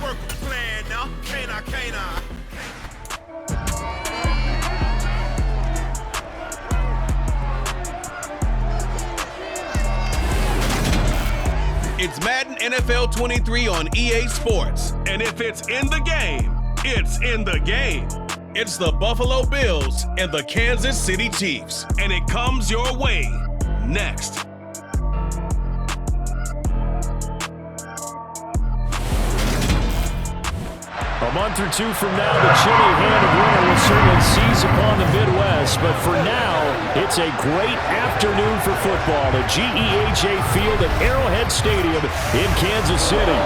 work a plan now. Can't I? It's Madden NFL 23 on EA Sports. And if it's in the game, it's in the game. It's the Buffalo Bills and the Kansas City Chiefs. And it comes your way next. A month or two from now, the chilly hand of winter will certainly seize upon the Midwest. But for now, it's a great afternoon for football at GEHA Field at Arrowhead Stadium in Kansas City.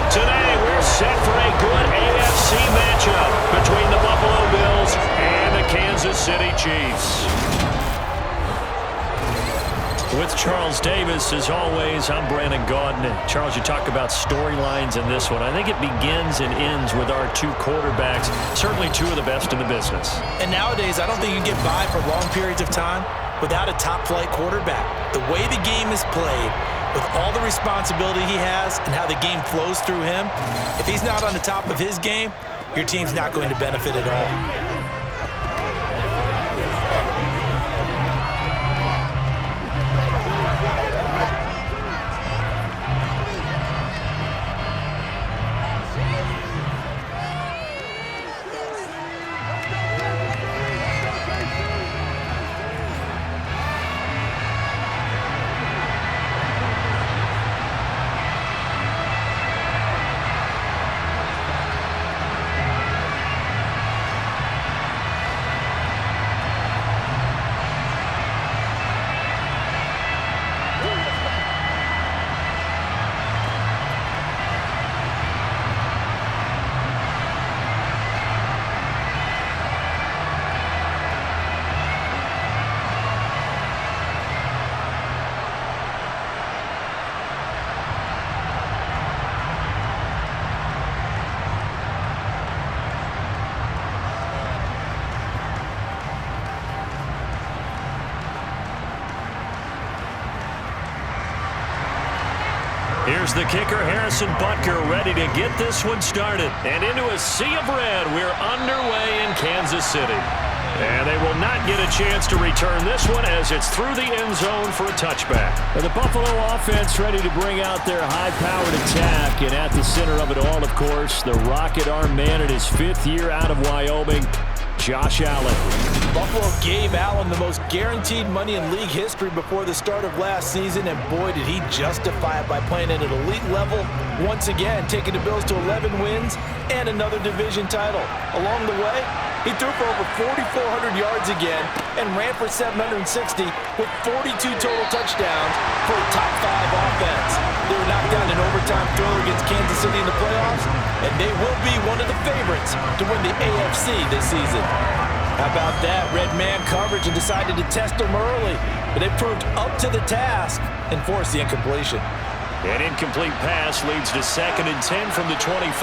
Today, we're set for a good AFC matchup between the Buffalo Bills and the Kansas City Chiefs. With Charles Davis, as always, I'm Brandon Gaudin. Charles, you talk about storylines in this one. I think it begins and ends with our two quarterbacks, certainly two of the best in the business. And nowadays, I don't think you can get by for long periods of time without a top-flight quarterback. The way the game is played, with all the responsibility he has and how the game flows through him, if he's not on the top of his game, your team's not going to benefit at all. Here's the kicker, Harrison Butker, ready to get this one started. And into a sea of red, we're underway in Kansas City. And they will not get a chance to return this one as it's through the end zone for a touchback. And the Buffalo offense ready to bring out their high-powered attack. And at the center of it all, of course, the rocket arm man in his 5th year out of Wyoming, Josh Allen. Buffalo gave Allen the most guaranteed money in league history before the start of last season, and boy, did he justify it by playing at an elite level once again, taking the Bills to 11 wins and another division title. Along the way, he threw for over 4,400 yards again and ran for 760 with 42 total touchdowns for a top-5 offense. They were knocked down in overtime thriller against Kansas City in the playoffs, and they will be one of the favorites to win the AFC this season. How about that? Red man coverage and decided to test them early, but they proved up to the task and forced the incompletion. An incomplete pass leads to 2nd and 10 from the 25.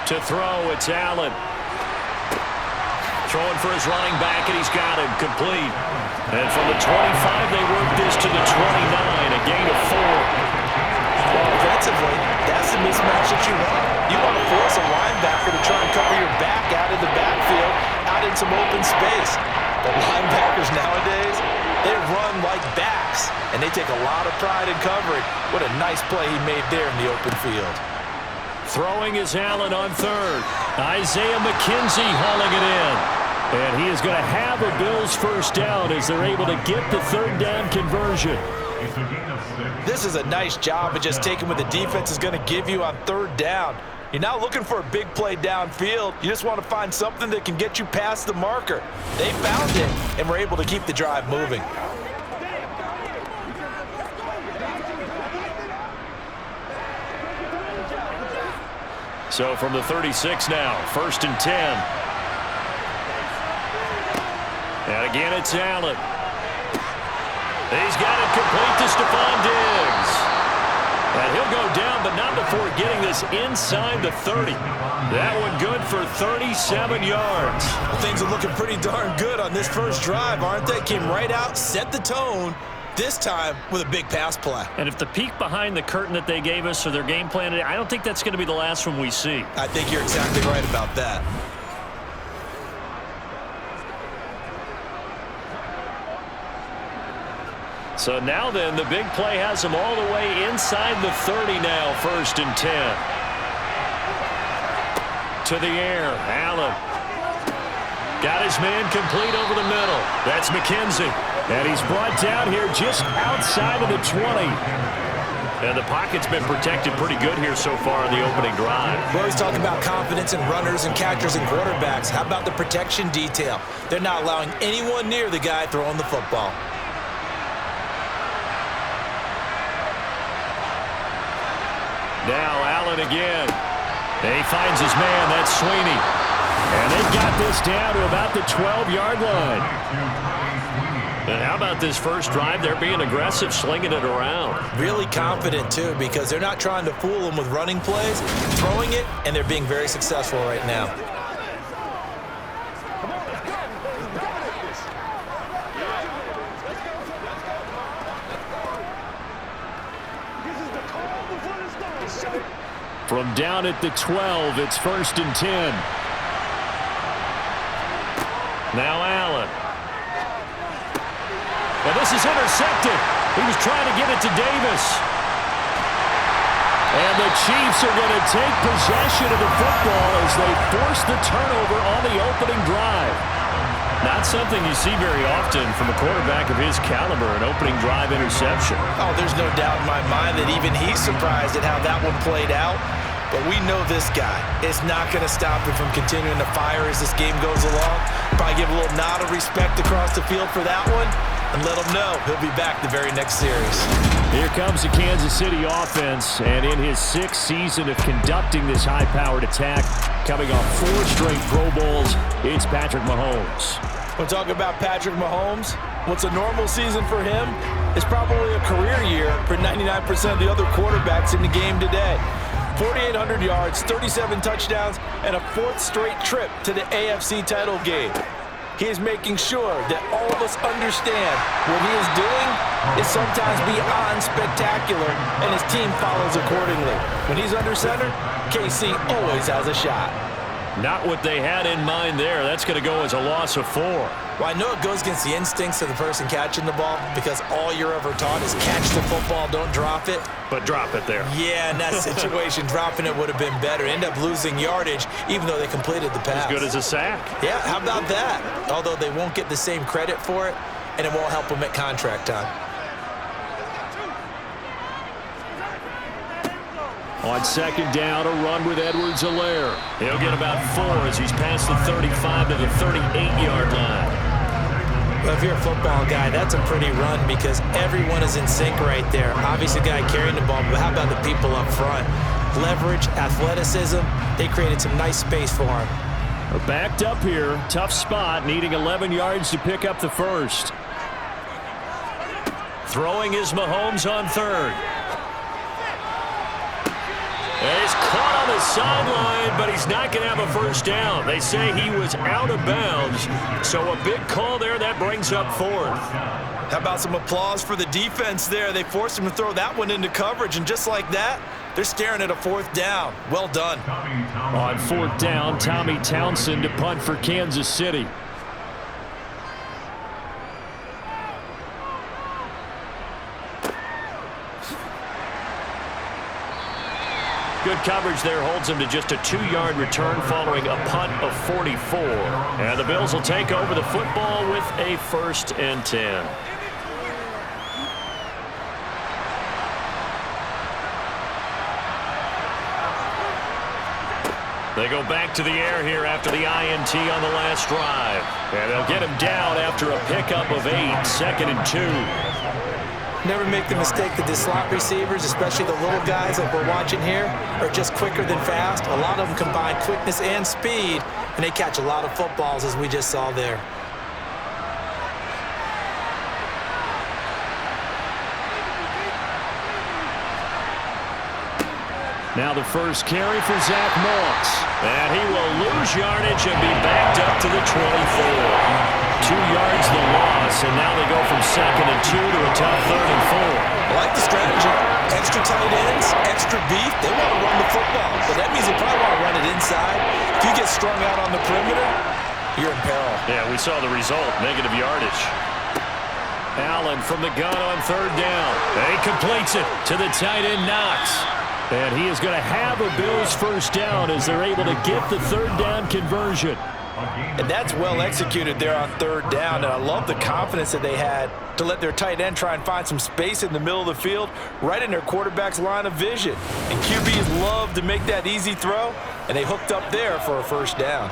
To throw, it's Allen. Throwing for his running back, and he's got him complete. And from the 25, they work this to the 29, a gain of 4. Well, offensively, that's the mismatch that you want. You want to force a linebacker to try and cover your back out of the backfield, out in some open space. The linebackers nowadays, they run like backs, and they take a lot of pride in covering. What a nice play he made there in the open field. Throwing is Allen on 3rd. Isaiah McKenzie hauling it in. And he is going to have a Bills first down as they're able to get the 3rd down conversion. This is a nice job of just taking what the defense is going to give you on 3rd down. You're not looking for a big play downfield. You just want to find something that can get you past the marker. They found it and were able to keep the drive moving. So from the 36 now, 1st and 10. And again, it's Allen. He's got it complete to Stephon Diggs. And he'll go down, but not before getting this inside the 30. That one good for 37 yards. Well, things are looking pretty darn good on this first drive, aren't they? Came right out, set the tone, this time with a big pass play. And if the peek behind the curtain that they gave us or their game plan, I don't think that's going to be the last one we see. I think you're exactly right about that. So now then, the big play has them all the way inside the 30 now, 1st and 10. To the air, Allen. Got his man complete over the middle. That's McKenzie. And he's brought down here just outside of the 20. And the pocket's been protected pretty good here so far in the opening drive. We always talk about confidence in runners and catchers and quarterbacks. How about the protection detail? They're not allowing anyone near the guy throwing the football. Now Allen again. And he finds his man. That's Sweeney. And they've got this down to about the 12-yard line. And how about this first drive? They're being aggressive, slinging it around. Really confident, too, because they're not trying to fool them with running plays, throwing it, and they're being very successful right now. From down at the 12, it's 1st and 10. Now Allen. And this is intercepted. He was trying to get it to Davis. And the Chiefs are going to take possession of the football as they force the turnover on the opening drive. Not something you see very often from a quarterback of his caliber, an opening drive interception. Oh, there's no doubt in my mind that even he's surprised at how that one played out. But we know this guy is not going to stop him from continuing to fire as this game goes along. Probably give a little nod of respect across the field for that one and let him know he'll be back the very next series. Here comes the Kansas City offense, and in his 6th season of conducting this high-powered attack, coming off 4 straight Pro Bowls, it's Patrick Mahomes. We'll talk about Patrick Mahomes. What's a normal season for him is probably a career year for 99% of the other quarterbacks in the game today. 4,800 yards, 37 touchdowns, and a 4th straight trip to the AFC title game. He is making sure that all of us understand what he is doing is sometimes beyond spectacular, and his team follows accordingly. When he's under center, KC always has a shot. Not what they had in mind there. That's going to go as a loss of 4. Well, I know it goes against the instincts of the person catching the ball because all you're ever taught is catch the football, don't drop it. But drop it there. Yeah, in that situation, dropping it would have been better. End up losing yardage, even though they completed the pass. As good as a sack. Yeah, how about that? Although they won't get the same credit for it, and it won't help them at contract time. On 2nd down, a run with Edwards-Helaire. He'll get about 4 as he's past the 35 to the 38-yard line. Well, if you're a football guy, that's a pretty run because everyone is in sync right there. Obviously, the guy carrying the ball, but how about the people up front? Leverage, athleticism, they created some nice space for him. We're backed up here. Tough spot, needing 11 yards to pick up the first. Throwing is Mahomes on 3rd. And he's caught on the sideline, but he's not going to have a first down. They say he was out of bounds, so a big call there. That brings up 4th. How about some applause for the defense there? They forced him to throw that one into coverage, and just like that, they're staring at a 4th down. Well done. On 4th down, Tommy Townsend to punt for Kansas City. Good coverage there holds him to just a 2-yard return following a punt of 44. And the Bills will take over the football with a 1st and 10. They go back to the air here after the INT on the last drive. And they'll get him down after a pickup of 8, 2nd and 2. Never make the mistake that the slot receivers, especially the little guys like we're watching here, are just quicker than fast. A lot of them combine quickness and speed, and they catch a lot of footballs, as we just saw there. Now the first carry for Zach Moss. And he will lose yardage and be backed up to the 24. 2 yards the loss, and now they go from 2nd and 2 to a tough 3rd and 4. I like the strategy. Extra tight ends, extra beef. They want to run the football, but that means they probably want to run it inside. If you get strung out on the perimeter, you're in peril. Yeah, we saw the result, negative yardage. Allen from the gun on 3rd down. And he completes it to the tight end Knox. And he is going to have a Bills 1st down as they're able to get the 3rd down conversion. And that's well executed there on 3rd down. And I love the confidence that they had to let their tight end try and find some space in the middle of the field, right in their quarterback's line of vision. And QBs love to make that easy throw, and they hooked up there for a 1st down.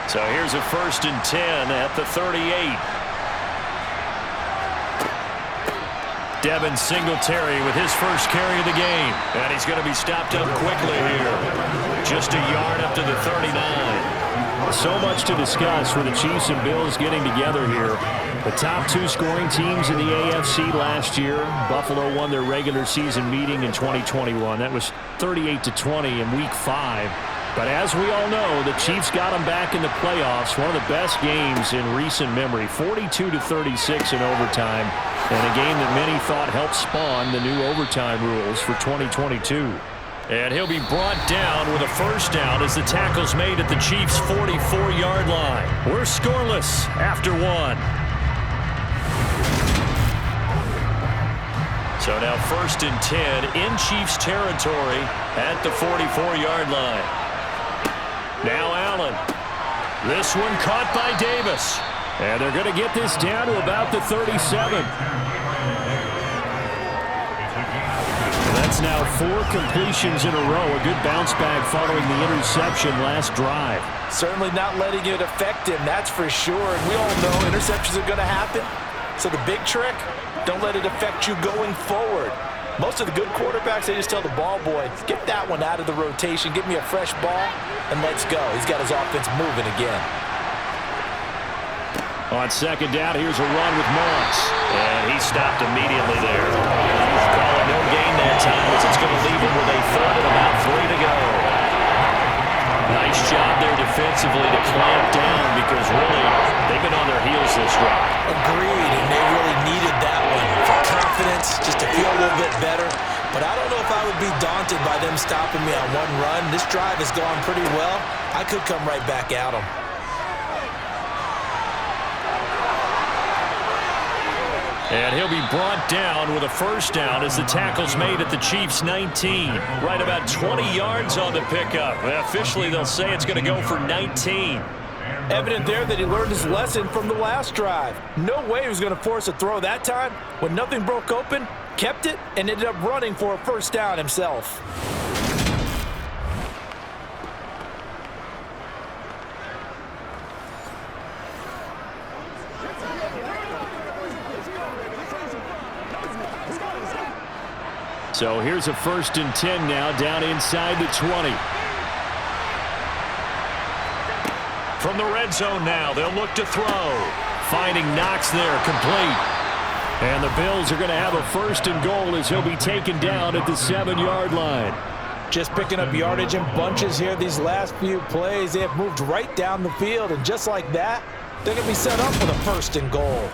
So here's a 1st and 10 at the 38. Devin Singletary with his first carry of the game. And he's going to be stopped up quickly here. Just a yard up to the 39. So much to discuss for the Chiefs and Bills getting together here. The top 2 scoring teams in the AFC last year. Buffalo won their regular season meeting in 2021. That was 38-20 in Week 5. But as we all know, the Chiefs got them back in the playoffs. One of the best games in recent memory. 42-36 in overtime. And a game that many thought helped spawn the new overtime rules for 2022. And he'll be brought down with a 1st down as the tackle's made at the Chiefs' 44-yard line. We're scoreless after 1. So now 1st and 10 in Chiefs territory at the 44-yard line. Now Allen. This one caught by Davis. And they're going to get this down to about the 37. That's now 4 completions in a row. A good bounce back following the interception last drive. Certainly not letting it affect him, that's for sure. And we all know interceptions are going to happen. So the big trick, don't let it affect you going forward. Most of the good quarterbacks, they just tell the ball boy, get that one out of the rotation, give me a fresh ball, and let's go. He's got his offense moving again. On 2nd down, here's a run with Moss. And he stopped immediately there. Calling no gain that time as it's going to leave him with a 3rd and about 3 to go. Nice job there defensively to clamp down because really they've been on their heels this drive. Agreed, and they really needed that one for confidence, just to feel a little bit better. But I don't know if I would be daunted by them stopping me on one run. This drive has gone pretty well. I could come right back at them. And he'll be brought down with a 1st down as the tackle's made at the Chiefs' 19. Right about 20 yards on the pickup. Officially, they'll say it's going to go for 19. Evident there that he learned his lesson from the last drive. No way he was going to force a throw that time. When nothing broke open, kept it, and ended up running for a 1st down himself. So here's a 1st and 10 now down inside the 20. From the red zone now, they'll look to throw. Finding Knox there, complete. And the Bills are going to have a 1st and goal as he'll be taken down at the 7-yard line. Just picking up yardage in bunches here these last few plays. They have moved right down the field, and just like that, they're going to be set up with a 1st and goal.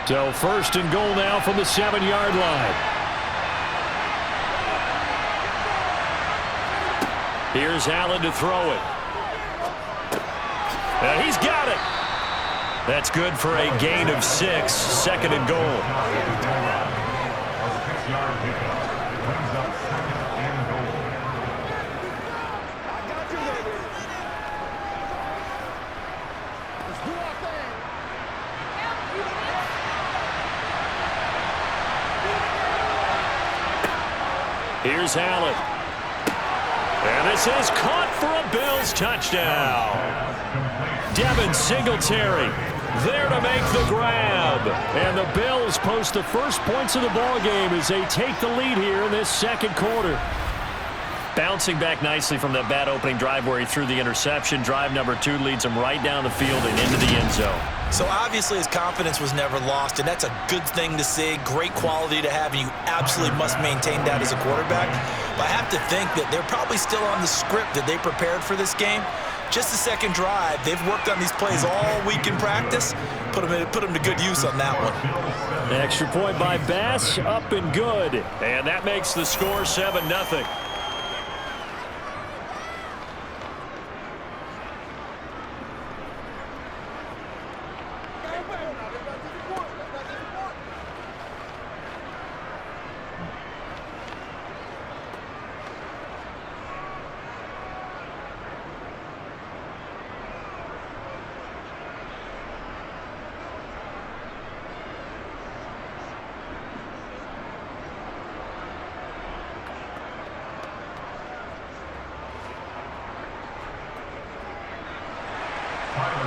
So 1st and goal now from the 7-yard line. Here's Allen to throw it. And he's got it. That's good for a gain of 6. 2nd and goal. Here's Allen. And this is caught for a Bills touchdown. Devin Singletary there to make the grab. And the Bills post the first points of the ball game as they take the lead here in this 2nd quarter. Bouncing back nicely from that bad opening drive where he threw the interception. Drive number 2 leads him right down the field and into the end zone. So obviously his confidence was never lost, and that's a good thing to see, great quality to have, and you absolutely must maintain that as a quarterback. But I have to think that they're probably still on the script that they prepared for this game. Just the second drive, they've worked on these plays all week in practice. Put them to good use on that one. An extra point by Bass, up and good. And that makes the score 7-0.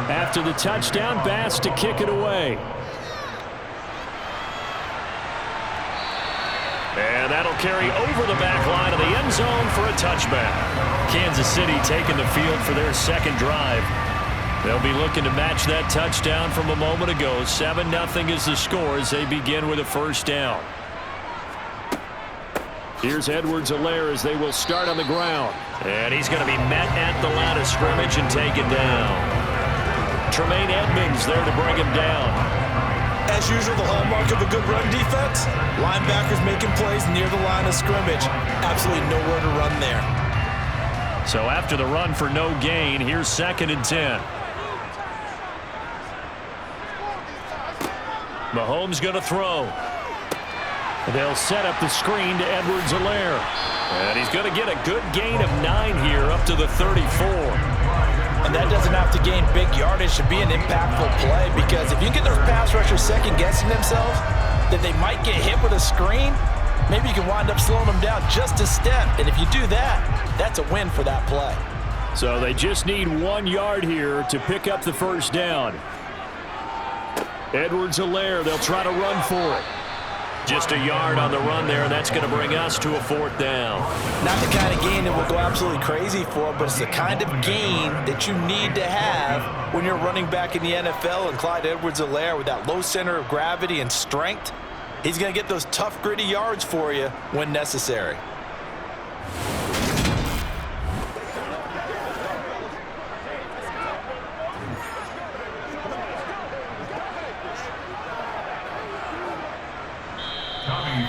After the touchdown, Bass to kick it away. And that'll carry over the back line of the end zone for a touchback. Kansas City taking the field for their second drive. They'll be looking to match that touchdown from a moment ago. 7-0 is the score as they begin with a first down. Here's Edwards-Helaire as they will start on the ground. And he's going to be met at the line of scrimmage and taken down. Tremaine Edmonds there to bring him down. As usual, the hallmark of a good run defense, linebackers making plays near the line of scrimmage. Absolutely nowhere to run there. So after the run for no gain, here's 2nd and 10. Mahomes going to throw. They'll set up the screen to Edwards-Helaire. And he's going to get a good gain of 9 here up to the 34. And that doesn't have to gain big yardage to be an impactful play, because if you get those pass rushers second-guessing themselves, that they might get hit with a screen, maybe you can wind up slowing them down just a step. And if you do that, that's a win for that play. So they just need 1 yard here to pick up the first down. Edwards-Helaire, they'll try to run for it. Just a yard on the run there, and that's going to bring us to a 4th down. Not the kind of gain that we'll go absolutely crazy for, but it's the kind of gain that you need to have when you're running back in the NFL. And Clyde Edwards-Helaire, with that low center of gravity and strength, he's going to get those tough, gritty yards for you when necessary.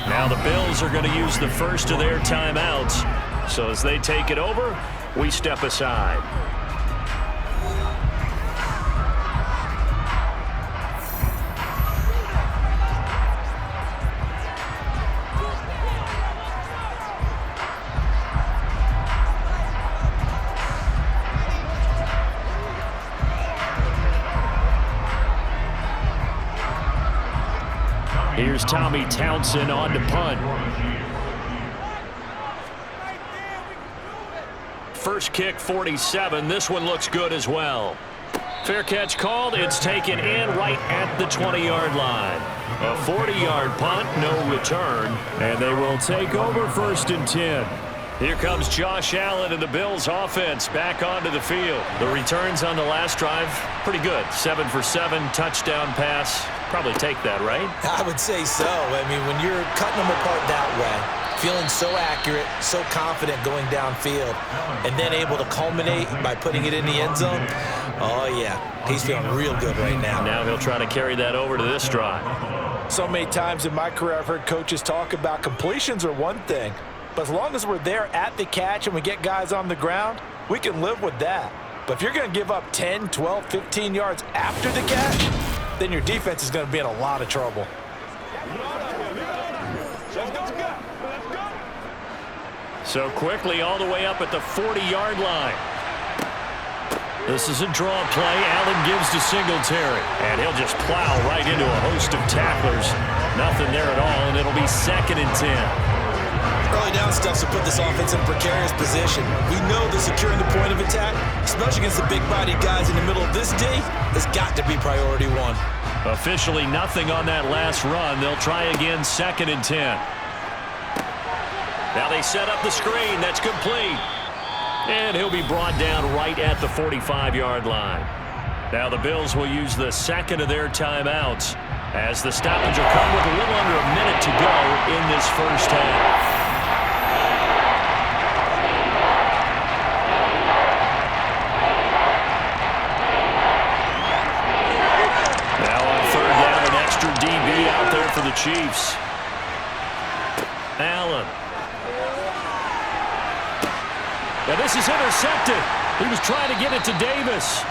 Now the Bills are going to use the first of their timeouts. So as they take it over, we step aside. Here's Tommy Townsend on to punt. First kick, 47. This one looks good as well. Fair catch called. It's taken in right at the 20-yard line. A 40-yard punt, no return. And they will take over 1st and 10. Here comes Josh Allen and the Bills offense back onto the field. The returns on the last drive, pretty good. 7 for 7, touchdown pass. Probably take that, right? I would say so. I mean, when you're cutting them apart that way, feeling so accurate, so confident going downfield, and then able to culminate by putting it in the end zone, oh, yeah, he's feeling real good right now. Now he'll try to carry that over to this drive. So many times in my career, I've heard coaches talk about completions are one thing, but as long as we're there at the catch and we get guys on the ground, we can live with that. But if you're going to give up 10, 12, 15 yards after the catch, then your defense is going to be in a lot of trouble. So quickly all the way up at the 40-yard line. This is a draw play. Allen gives to Singletary. And he'll just plow right into a host of tacklers. Nothing there at all, and it'll be 2nd and 10. Early down stuff to put this offense in a precarious position. We know that securing the point of attack, especially against the big-bodied guys in the middle of this D, has got to be priority 1. Officially nothing on that last run. They'll try again, 2nd and 10. Now they set up the screen. That's complete. And he'll be brought down right at the 45-yard line. Now the Bills will use the second of their timeouts as the stoppage will come with a little under a minute to go in this first half. DB out there for the Chiefs. Allen. Now this is intercepted. He was trying to get it to Davis.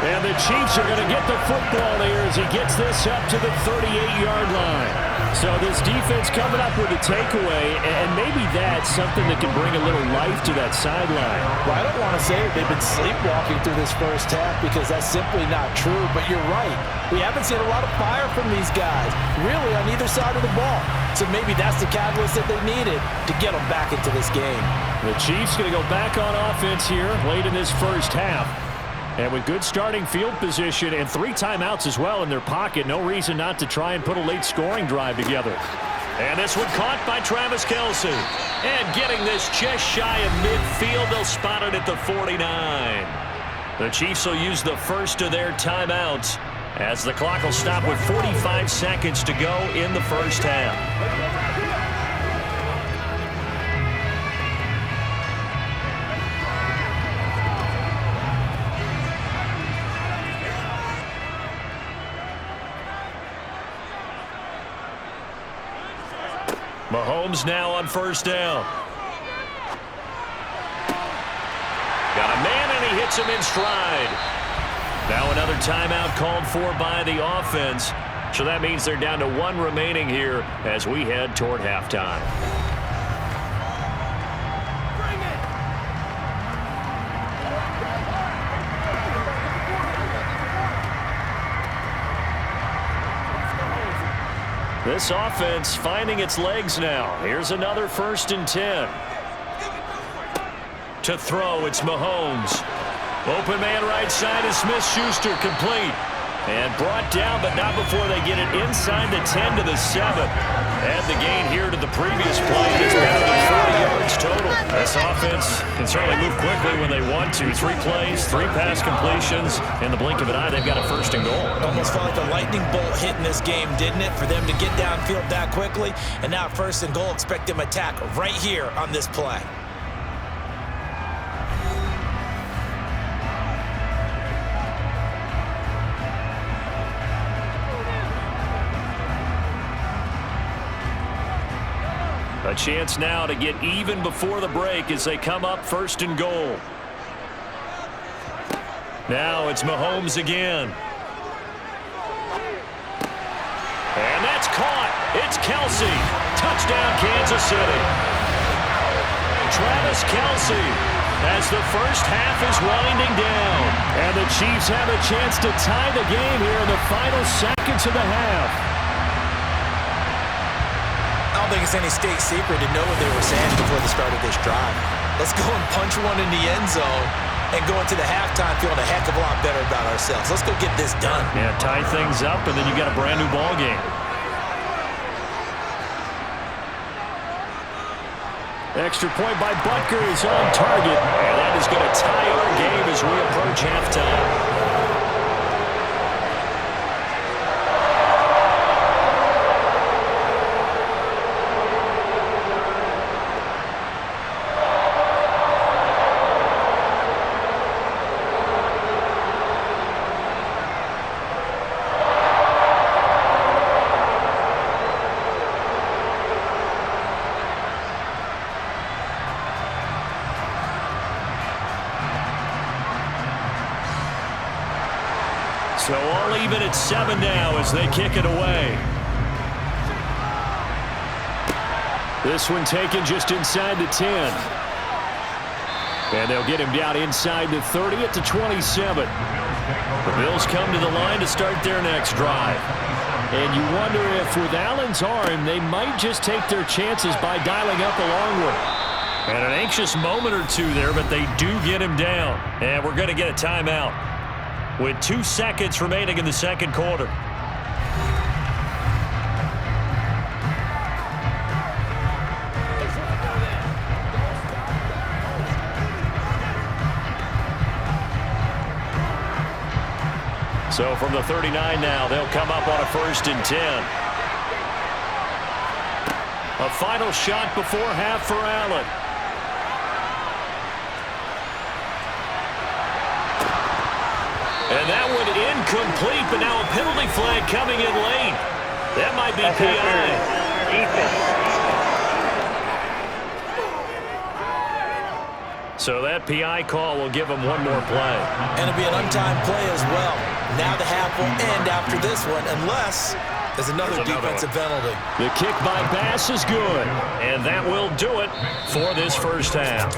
And the Chiefs are going to get the football here as he gets this up to the 38-yard line. So this defense coming up with a takeaway, and maybe that's something that can bring a little life to that sideline. Well, I don't want to say that they've been sleepwalking through this first half because that's simply not true, but you're right. We haven't seen a lot of fire from these guys, really on either side of the ball. So maybe that's the catalyst that they needed to get them back into this game. The Chiefs going to go back on offense here late in this first half. And with good starting field position and 3 timeouts as well in their pocket, no reason not to try and put a late scoring drive together. And this one caught by Travis Kelce. And getting this just shy of midfield, they'll spot it at the 49. The Chiefs will use the first of their timeouts as the clock will stop with 45 seconds to go in the first half. Mahomes now on first down. Got a man, and he hits him in stride. Now another timeout called for by the offense. So that means they're down to 1 remaining here as we head toward halftime. This offense finding its legs now. Here's another 1st and 10. To throw, it's Mahomes. Open man right side is Smith-Schuster, complete. And brought down, but not before they get it inside the 10 to the 7. Add the gain here to the previous play. It's better than 40 yards total. This offense can certainly move quickly when they want to. 3 plays, 3 pass completions. In the blink of an eye, they've got a 1st and goal. Almost felt like a lightning bolt hitting this game, didn't it? For them to get downfield that quickly. And now 1st and goal, expect them to attack right here on this play. A chance now to get even before the break as they come up 1st and goal. Now it's Mahomes again. And that's caught. It's Kelce. Touchdown, Kansas City. Travis Kelce as the first half is winding down. And the Chiefs have a chance to tie the game here in the final seconds of the half. I don't think it's any state secret to know what they were saying before the start of this drive. Let's go and punch one in the end zone and go into the halftime feeling a heck of a lot better about ourselves. Let's go get this done. Yeah, tie things up, and then you got a brand new ball game. Extra point by Butker is on target, and that is going to tie our game as we approach halftime. So all even at 7 now as they kick it away. This one taken just inside the 10. And they'll get him down inside the 30 at the 27. The Bills come to the line to start their next drive. And you wonder if with Allen's arm, they might just take their chances by dialing up a long one. And an anxious moment or two there, but they do get him down. And we're going to get a timeout with 2 seconds remaining in the second quarter. So from the 39 now, they'll come up on a 1st and 10. A final shot before half for Allen. And that one incomplete, but now a penalty flag coming in late. That might be PI. So that PI call will give him one more play. And it'll be an untimed play as well. Now the half will end after this one, unless there's another defensive penalty. The kick by Bass is good, and that will do it for this first half.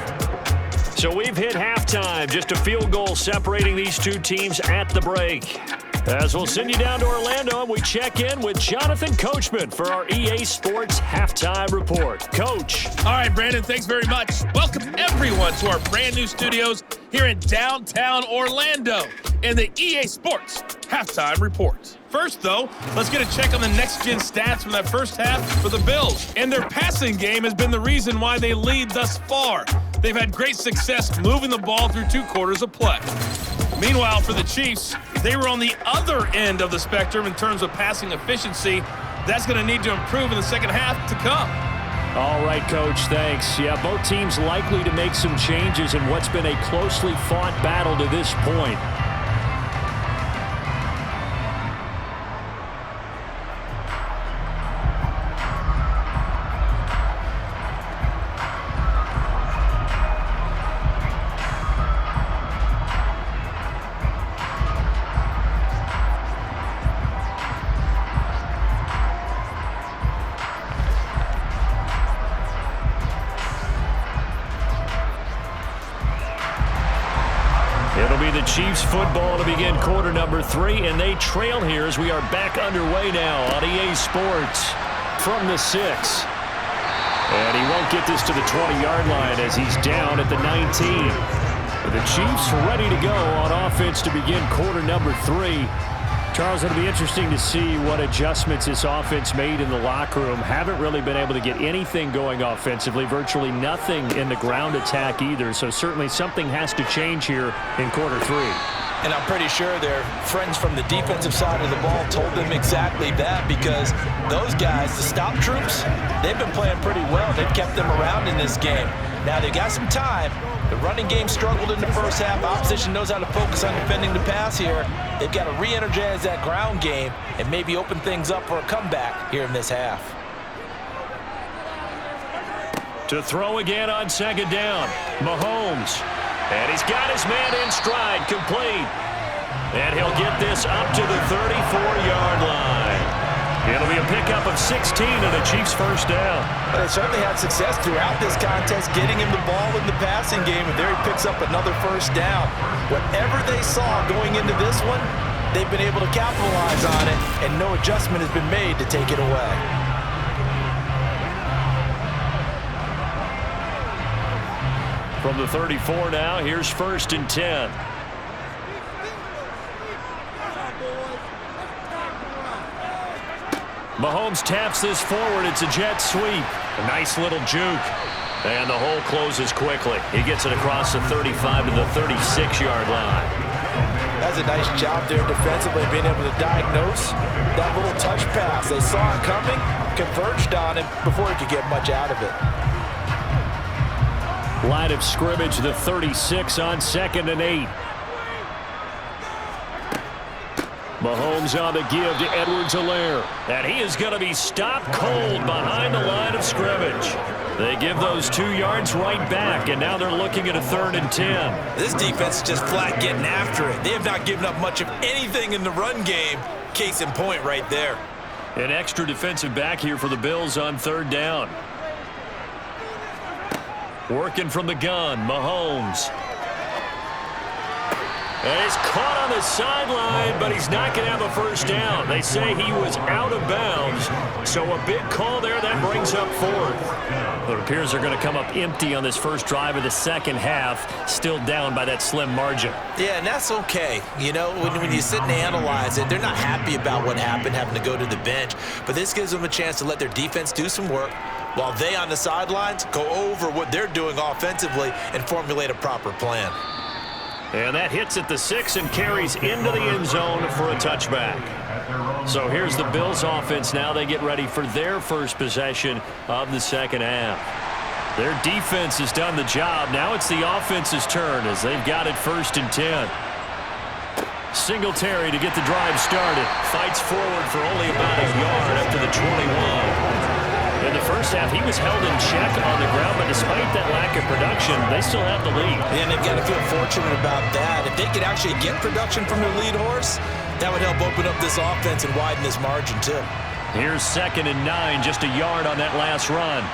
So we've hit halftime, just a field goal separating these two teams at the break. As we'll send you down to Orlando, and we check in with Jonathan Coachman for our EA Sports Halftime Report. Coach. All right, Brandon, thanks very much. Welcome, everyone, to our brand new studios here in downtown Orlando in the EA Sports Halftime Report. First, though, let's get a check on the next-gen stats from that first half for the Bills. And their passing game has been the reason why they lead thus far. They've had great success moving the ball through 2 quarters of play. Meanwhile, for the Chiefs, they were on the other end of the spectrum in terms of passing efficiency. That's going to need to improve in the second half to come. All right, Coach, thanks. Yeah, both teams likely to make some changes in what's been a closely fought battle to this point. It'll be the Chiefs football to begin quarter number 3, and they trail here as we are back underway now on EA Sports from the 6. And he won't get this to the 20-yard line as he's down at the 19. The Chiefs ready to go on offense to begin quarter number 3. Charles, it'll be interesting to see what adjustments this offense made in the locker room. Haven't really been able to get anything going offensively, virtually nothing in the ground attack either. So certainly something has to change here in quarter 3. And I'm pretty sure their friends from the defensive side of the ball told them exactly that, because those guys, the stop troops, they've been playing pretty well. They've kept them around in this game. Now they've got some time. The running game struggled in the first half. Opposition knows how to focus on defending the pass here. They've got to re-energize that ground game and maybe open things up for a comeback here in this half. To throw again on second down, Mahomes. And he's got his man in stride, complete. And he'll get this up to the 34-yard line. It'll be a pickup of 16 and a Chiefs first down. But they certainly had success throughout this contest, getting him the ball in the passing game, and there he picks up another first down. Whatever they saw going into this one, they've been able to capitalize on it, and no adjustment has been made to take it away. From the 34 now, here's 1st and 10. Mahomes taps this forward. It's a jet sweep. A nice little juke. And the hole closes quickly. He gets it across the 35 to the 36-yard line. That's a nice job there defensively, being able to diagnose that little touch pass. They saw it coming, converged on him before he could get much out of it. Line of scrimmage, the 36 on 2nd and 8. Mahomes on the give to Edwards-Helaire. And he is going to be stopped cold behind the line of scrimmage. They give those 2 yards right back, and now they're looking at a 3rd and 10. This defense is just flat getting after it. They have not given up much of anything in the run game. Case in point right there. An extra defensive back here for the Bills on 3rd down. Working from the gun, Mahomes. And he's caught on the sideline, but he's not going to have a first down. They say he was out of bounds, so a big call there. That brings up 4th. It appears they're going to come up empty on this first drive of the second half, still down by that slim margin. Yeah, and that's okay. You know, when you sit and analyze it, they're not happy about what happened, having to go to the bench, but this gives them a chance to let their defense do some work while they on the sidelines go over what they're doing offensively and formulate a proper plan. And that hits at the 6 and carries into the end zone for a touchback. So here's the Bills offense now. They get ready for their first possession of the second half. Their defense has done the job. Now it's the offense's turn as they've got it 1st and 10. Singletary to get the drive started. Fights forward for only about a yard up to the 21. In the first half, he was held in check on the ground, but despite that lack of production, they still have the lead. And they've got to feel fortunate about that. If they could actually get production from their lead horse, that would help open up this offense and widen this margin, too. Here's 2nd and 9, just a yard on that last run.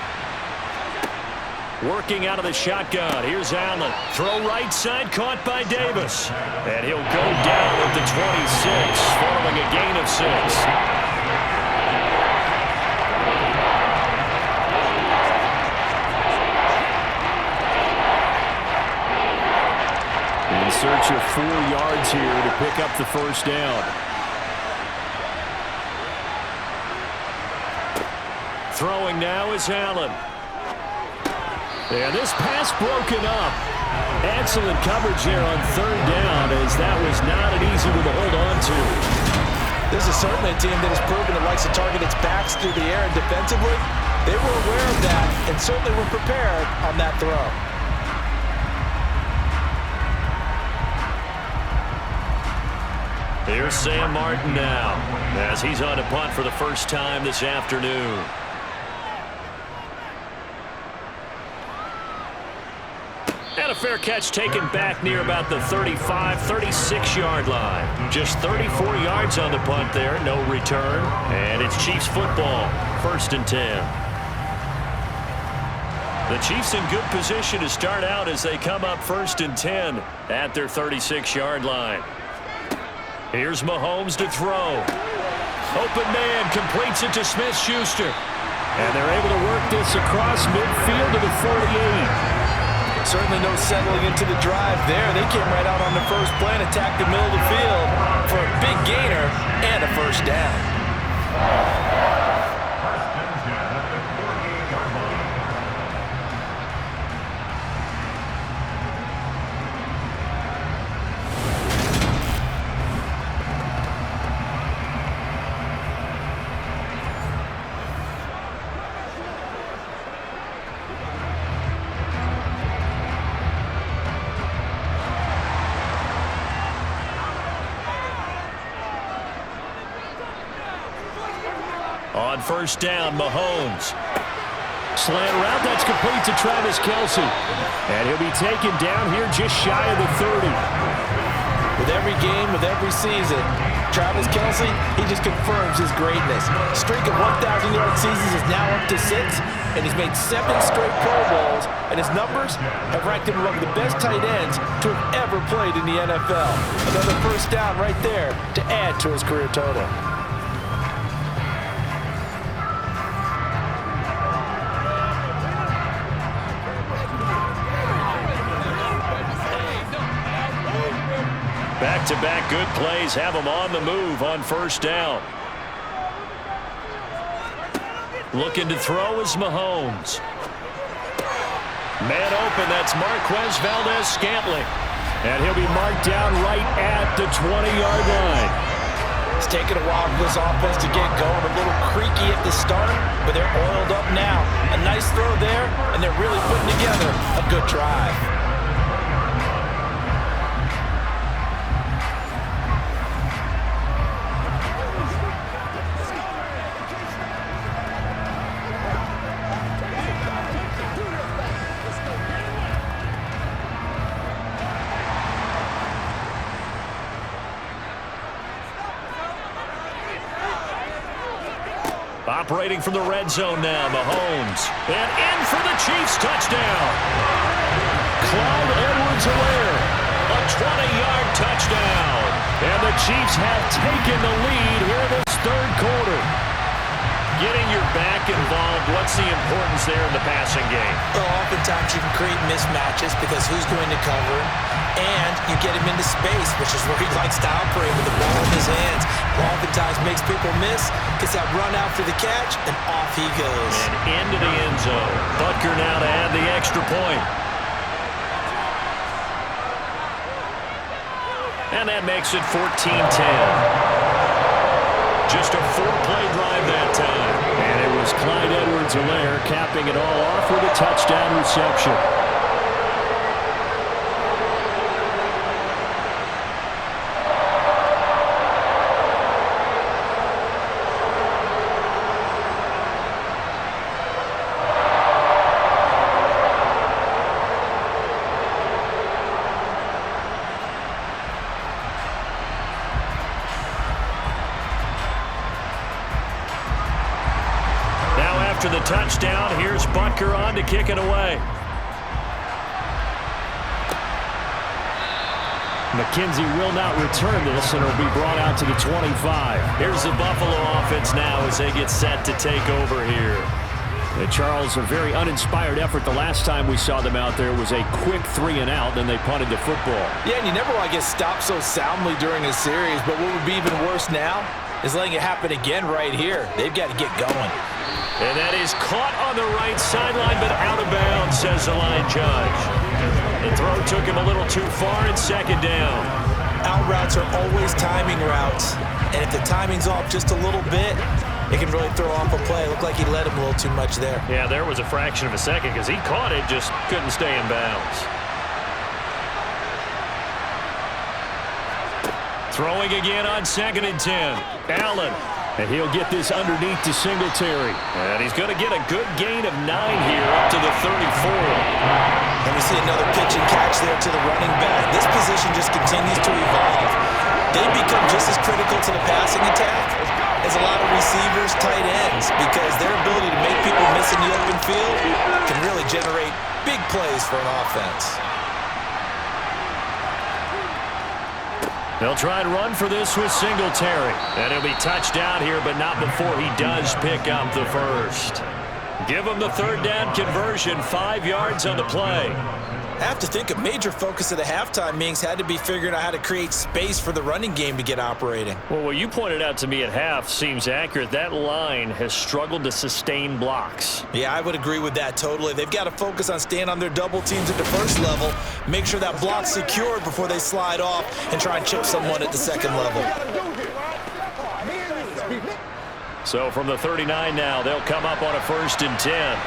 Working out of the shotgun. Here's Allen. Throw right side, caught by Davis. And he'll go down at the 26, following a gain of 6. In search of 4 yards here to pick up the first down. Throwing now is Allen. And this pass broken up. Excellent coverage there on 3rd down, as that was not an easy one to hold on to. This is certainly a team that has proven it likes to target its backs through the air, and defensively, they were aware of that and certainly were prepared on that throw. Here's Sam Martin now, as he's on a punt for the first time this afternoon. And a fair catch taken back near about the 35, 36-yard line. Just 34 yards on the punt there, no return. And it's Chiefs football, 1st and 10. The Chiefs in good position to start out as they come up 1st and 10 at their 36-yard line. Here's Mahomes to throw. Open man completes it to Smith-Schuster. And they're able to work this across midfield to the 48. Certainly no settling into the drive there. They came right out on the first play and attacked the middle of the field for a big gainer and a first down. On 1st down, Mahomes. Slant route, that's complete to Travis Kelce. And he'll be taken down here just shy of the 30. With every game, with every season, Travis Kelce, he just confirms his greatness. A streak of 1,000-yard seasons is now up to 6, and he's made 7 straight Pro Bowls, and his numbers have ranked him among the best tight ends to have ever played in the NFL. Another first down right there to add to his career total. Back-to-back good plays have him on the move on 1st down. Looking to throw is Mahomes. Man open, that's Marquez Valdez-Scantling. And he'll be marked down right at the 20-yard line. It's taken a while for this offense to get going. A little creaky at the start, but they're oiled up now. A nice throw there, and they're really putting together a good drive. Operating from the red zone now, Mahomes. And in for the Chiefs touchdown. Clyde Edwards-Helaire, a 20-yard touchdown. And the Chiefs have taken the lead here in this 3rd quarter. Getting your back involved, what's the importance there in the passing game? Well, oftentimes you can create mismatches because who's going to cover him, and you get him into space, which is where he likes to operate with the ball in his hands. Oftentimes makes people miss, gets that run after the catch, and off he goes. And into the end zone. Butker now to add the extra point. And that makes it 14-10. Just a 4-play drive that time. And it was Clyde Edwards-Helaire capping it all off with a touchdown reception. After the touchdown, here's Butker on to kick it away. McKenzie will not return this, and it'll be brought out to the 25. Here's the Buffalo offense now as they get set to take over here. And Charles, a very uninspired effort the last time we saw them out there was a quick 3-and-out, and they punted the football. Yeah, and you never want to get stopped so soundly during a series, but what would be even worse now is letting it happen again right here. They've got to get going. And that is caught on the right sideline, but out of bounds, says the line judge. The throw took him a little too far in second down. Out routes are always timing routes, and if the timing's off just a little bit, it can really throw off a play. It looked like he let him a little too much there. Yeah, there was a fraction of a second because he caught it, just couldn't stay in bounds. Throwing again on 2nd and 10. Allen. And he'll get this underneath to Singletary. And he's going to get a good gain of 9 here up to the 34. And we see another pitch and catch there to the running back. This position just continues to evolve. They become just as critical to the passing attack as a lot of receivers, tight ends, because their ability to make people miss in the open field can really generate big plays for an offense. They'll try and run for this with Singletary. And he'll be touched down here, but not before he does pick up the first. Give him the 3rd down conversion, 5 yards on the play. I have to think a major focus of the halftime meetings had to be figuring out how to create space for the running game to get operating. Well, what you pointed out to me at half seems accurate. That line has struggled to sustain blocks. Yeah, I would agree with that totally. They've got to focus on staying on their double teams at the first level, make sure that block's secured before they slide off and try and chip someone at the second level. So from the 39 now, they'll come up on a 1st and 10.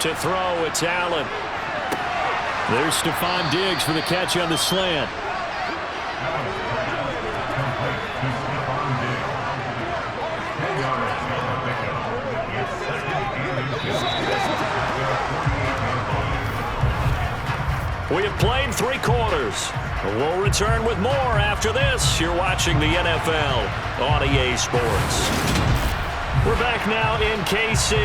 To throw, it's Allen. There's Stephon Diggs for the catch on the slant. We have played 3 quarters. We'll return with more after this. You're watching the NFL on EA Sports. We're back now in KC.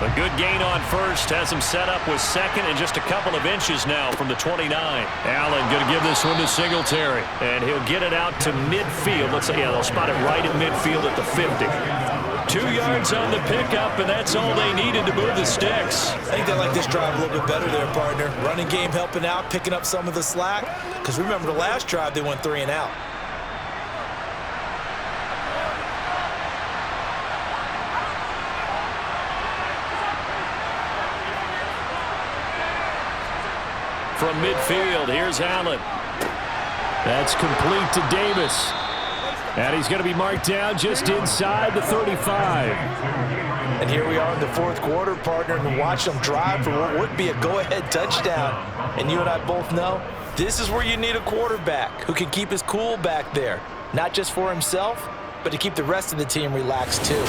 A good gain on first, has him set up with 2nd and just a couple of inches now from the 29. Allen going to give this one to Singletary, and he'll get it out to midfield. Let's say, yeah, they'll spot it right in midfield at the 50. 2 yards on the pickup, and that's all they needed to move the sticks. I think they like this drive a little bit better there, partner. Running game helping out, picking up some of the slack, because remember the last drive they went 3-and-out. From midfield, here's Allen. That's complete to Davis. And he's going to be marked down just inside the 35. And here we are in the 4th quarter, partner, and watch them drive for what would be a go-ahead touchdown. And you and I both know this is where you need a quarterback who can keep his cool back there. Not just for himself, but to keep the rest of the team relaxed too.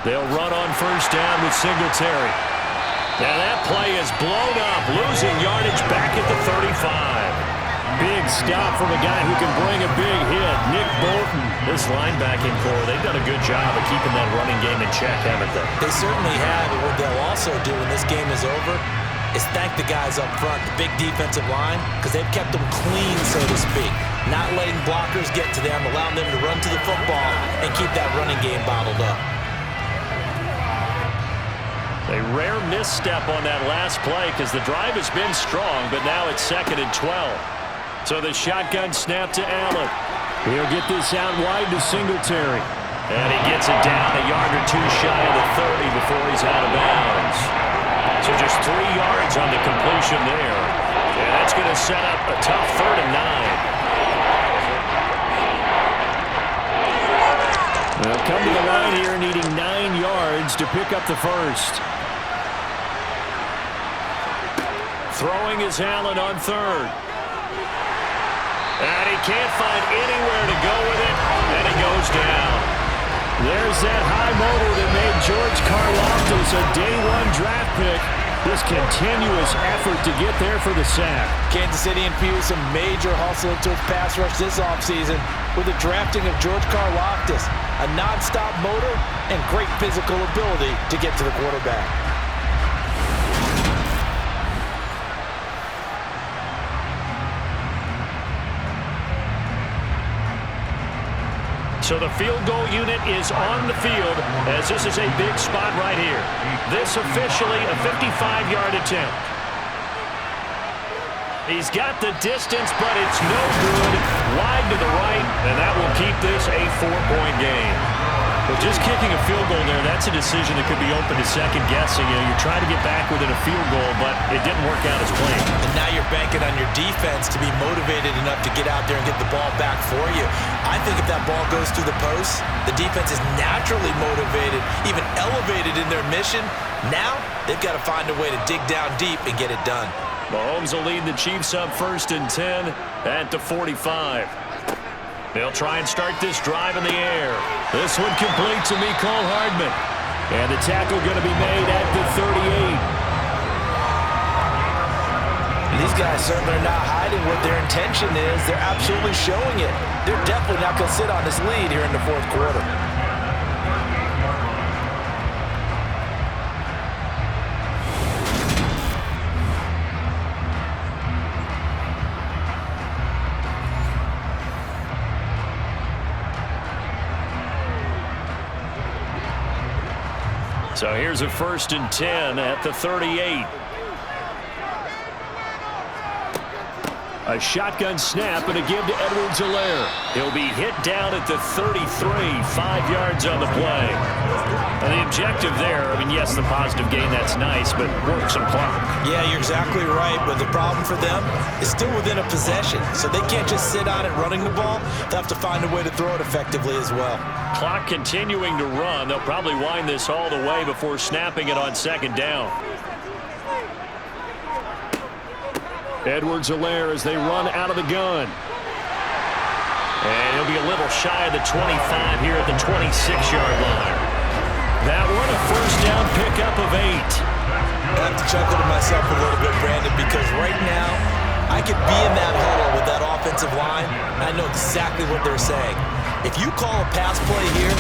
They'll run on 1st down with Singletary. Now that play is blown up, losing yardage back at the 35. Big stop from a guy who can bring a big hit, Nick Bolton. This linebacking core, they've done a good job of keeping that running game in check, haven't they? They certainly have, and what they'll also do when this game is over is thank the guys up front, the big defensive line, because they've kept them clean, so to speak. Not letting blockers get to them, allowing them to run to the football and keep that running game bottled up. A rare misstep on that last play because the drive has been strong, but now it's 2nd and 12. So the shotgun snap to Allen. He'll get this out wide to Singletary. And he gets it down a yard or two shy of the 30 before he's out of bounds. So just 3 yards on the completion there. And that's going to set up a tough 3rd and 9. They'll come to the line here needing 9 yards to pick up the first. Throwing is Allen on 3rd. And he can't find anywhere to go with it. And he goes down. There's that high motor that made George Karlaftis a day-1 draft pick. This continuous effort to get there for the sack. Kansas City infused some major hustle into its pass rush this offseason with the drafting of George Karlaftis, a non-stop motor and great physical ability to get to the quarterback. So the field goal unit is on the field as this is a big spot right here. This officially a 55-yard attempt. He's got the distance, but it's no good. Wide to the right, and that will keep this a 4-point game. But just kicking a field goal there, that's a decision that could be open to second guessing. You know, you're trying to get back within a field goal, but it didn't work out as planned. And now you're banking on your defense to be motivated enough to get out there and get the ball back for you. I think if that ball goes through the post, the defense is naturally motivated, even elevated in their mission. Now they've got to find a way to dig down deep and get it done. Mahomes will lead the Chiefs up 1st and 10 at the 45. They'll try and start this drive in the air. This one complete to Mecole Hardman. And the tackle going to be made at the 38. And these guys certainly are not hiding what their intention is. They're absolutely showing it. They're definitely not going to sit on this lead here in the 4th quarter. So here's a 1st and 10 at the 38. A shotgun snap and a give to Edwards-Helaire. He'll be hit down at the 33, 5 yards on the play. And the objective there, I mean, yes, the positive gain, that's nice, but work some clock. Yeah, you're exactly right, but the problem for them is still within a possession, so they can't just sit on it running the ball. They'll have to find a way to throw it effectively as well. Clock continuing to run. They'll probably wind this all the way before snapping it on 2nd down. Edwards-Helaire as they run out of the gun. And he'll be a little shy of the 25 here at the 26-yard line. That one a 1st down pickup of 8. I have to chuckle to myself a little bit, Brandon, because right now I could be in that huddle with that offensive line, and I know exactly what they're saying. If you call a pass play here,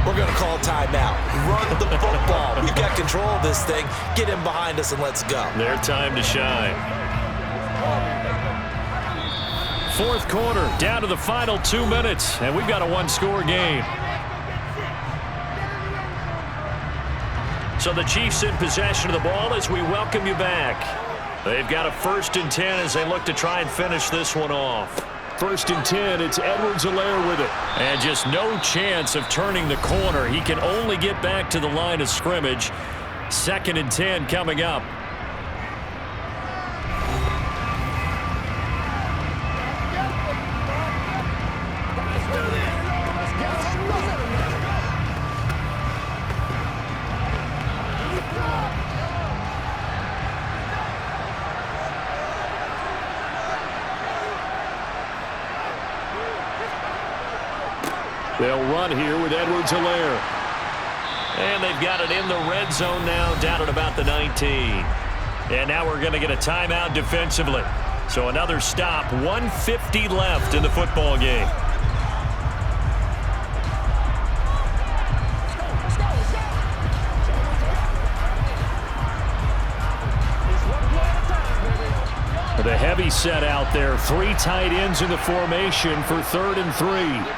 we're going to call timeout. Run the football. We've got control of this thing. Get him behind us and let's go. Their time to shine. 4th quarter, down to the final 2 minutes, and we've got a 1-score game. So the Chiefs in possession of the ball as we welcome you back. They've got a 1st and 10 as they look to try and finish this one off. 1st and 10, it's Edwards-Helaire with it. And just no chance of turning the corner. He can only get back to the line of scrimmage. 2nd and 10 coming up. They'll run here with Edwards-Helaire. And they've got it in the red zone now, down at about the 19. And now we're going to get a timeout defensively. So another stop, 1:50 left in the football game. The heavy set out there, 3 tight ends in the formation for 3rd and 3.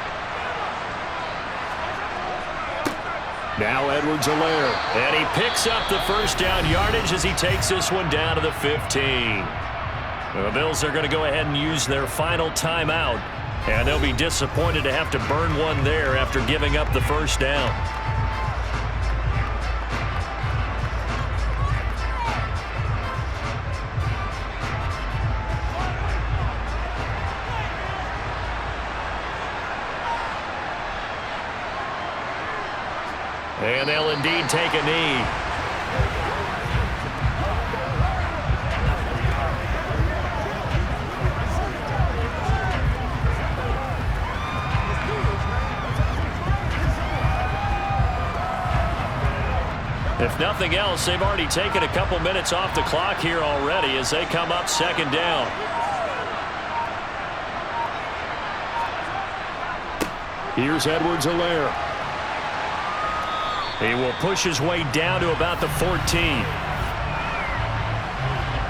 Now Edwards-Helaire, and he picks up the first down yardage as he takes this one down to the 15. The Bills are going to go ahead and use their final timeout, and they'll be disappointed to have to burn one there after giving up the first down. And they'll indeed take a knee. If nothing else, they've already taken a couple minutes off the clock here already as they come up second down. Here's Edwards-Helaire. He will push his way down to about the 14.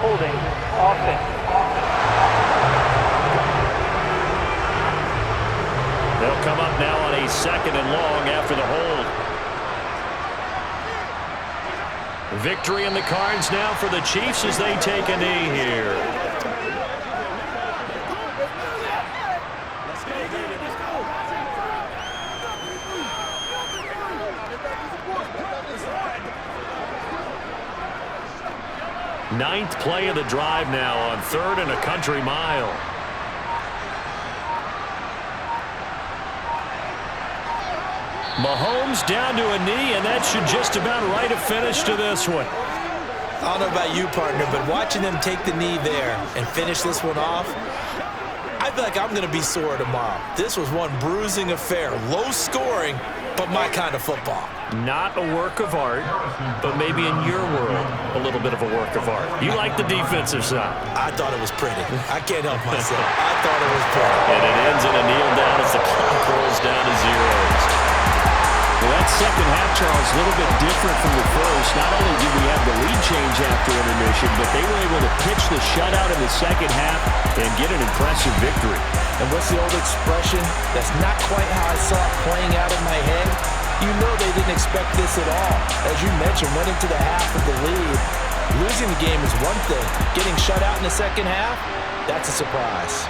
Holding. Offense. They'll come up now on a 2nd and long after the hold. Victory in the cards now for the Chiefs as they take a knee here. Ninth play of the drive now on 3rd and a country mile. Mahomes down to a knee, and that should just about write a finish to this one. I don't know about you, partner, but watching them take the knee there and finish this one off, I feel like I'm going to be sore tomorrow. This was one bruising affair. Low scoring, but my kind of football. Not a work of art, but maybe in your world, a little bit of a work of art. You like the defensive side. I thought it was pretty. I can't help myself. I thought it was pretty. And it ends in a kneel down as the clock rolls down to zeros. Well, that second half, Charles, a little bit different from the first. Not only did we have the lead change after intermission, but they were able to pitch the shutout in the second half and get an impressive victory. And what's the old expression? That's not quite how I saw it playing out in my head. You know they didn't expect this at all. As you mentioned, went into the half with the lead. Losing the game is one thing. Getting shut out in the second half, that's a surprise.